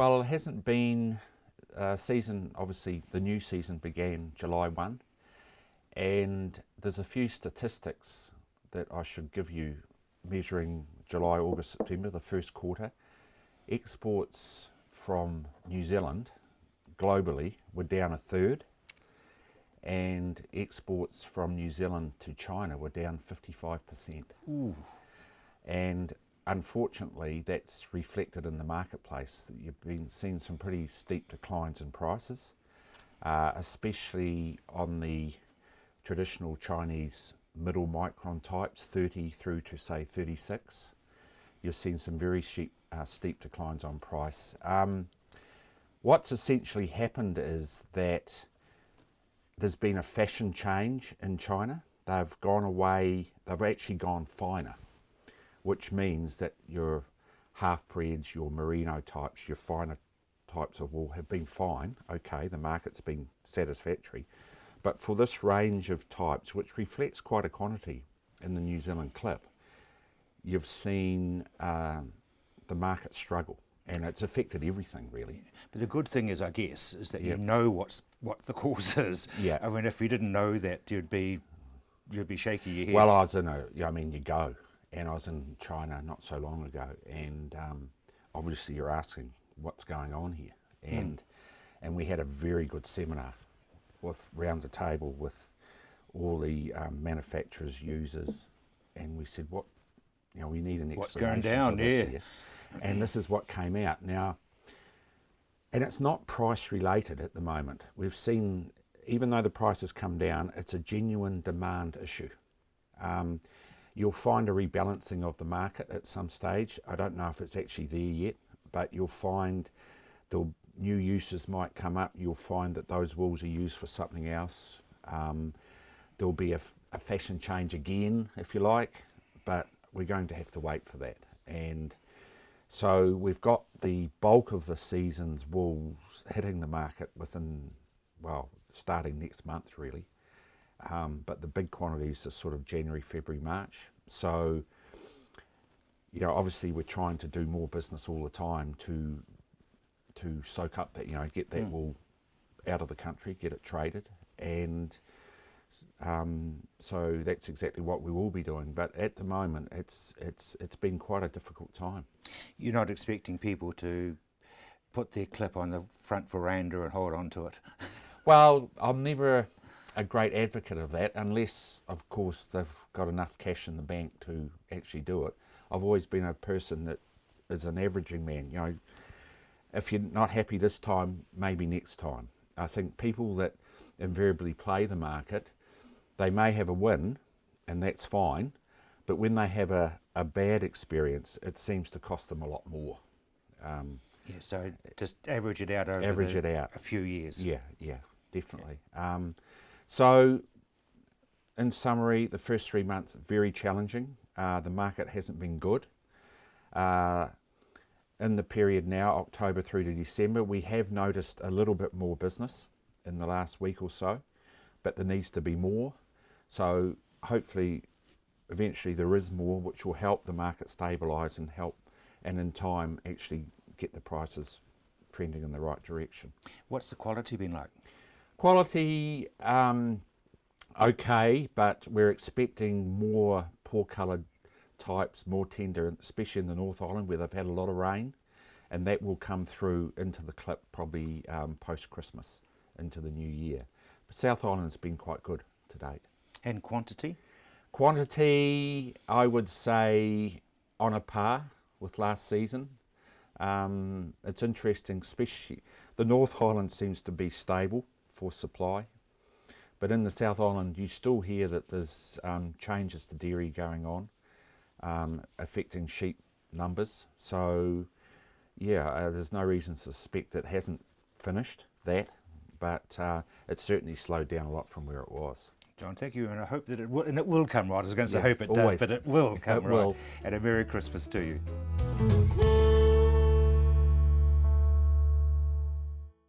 Well, it hasn't been season, obviously the new season began July 1, and there's a few statistics that I should give you measuring July, August, September, the first quarter. Exports from New Zealand globally were down a third, and exports from New Zealand to China were down 55%. Ooh. And unfortunately, that's reflected in the marketplace. You've been seeing some pretty steep declines in prices, especially on the traditional Chinese middle micron types, 30 through to say 36. You've seen some very steep declines on price. What's essentially happened is that there's been a fashion change in China. They've gone away, they've actually gone finer, which means that your half-breeds, your merino types, your finer types of wool have been fine. Okay, the market's been satisfactory. But for this range of types, which reflects quite a quantity in the New Zealand clip, you've seen the market struggle, and it's affected everything really. But the good thing is, I guess, is that Yep. you know what the cause is. Yeah. I mean, if you didn't know that, you'd be shaking your head. Well, I was in you go, and I was in China not so long ago, and obviously you're asking what's going on here, and we had a very good seminar round the table with all the manufacturers, users, and we said, we need an explanation. What's going down, for this yeah. here. And this is what came out. Now, and it's not price related at the moment. We've seen, even though the price has come down, it's a genuine demand issue. You'll find a rebalancing of the market at some stage. I don't know if it's actually there yet, but you'll find the new uses might come up. You'll find that those wools are used for something else. There'll be a fashion change again, if you like, but we're going to have to wait for that. And so we've got the bulk of the season's wools hitting the market within, starting next month really. But the big quantities are sort of January, February, March. So, obviously we're trying to do more business all the time to soak up that, get that wool out of the country, get it traded. And so that's exactly what we will be doing. But at the moment, it's been quite a difficult time. You're not expecting people to put their clip on the front veranda and hold on to it. Well, I'm never a great advocate of that, unless, of course, they've got enough cash in the bank to actually do it. I've always been a person that is an averaging man. If you're not happy this time, maybe next time. I think people that invariably play the market, they may have a win, and that's fine, but when they have a bad experience, it seems to cost them a lot more. So just average it out over a few years. Yeah, definitely. So, in summary, the first 3 months, very challenging. The market hasn't been good. In the period now, October through to December, we have noticed a little bit more business in the last week or so, but there needs to be more. So hopefully, eventually there is more, which will help the market stabilise and in time actually get the prices trending in the right direction. What's the quality been like? Quality, okay, but we're expecting more poor coloured types, more tender, especially in the North Island where they've had a lot of rain, and that will come through into the clip probably post-Christmas into the new year. But South Island's been quite good to date. And quantity? Quantity, I would say on a par with last season. It's interesting, especially the North Island seems to be stable for supply, but in the South Island you still hear that there's changes to dairy going on, affecting sheep numbers. So there's no reason to suspect it hasn't finished that, but it's certainly slowed down a lot from where it was. John, thank you, and I hope that it will come right. I was going to say hope it always. does, but it will come It right. will. And a Merry Christmas to you.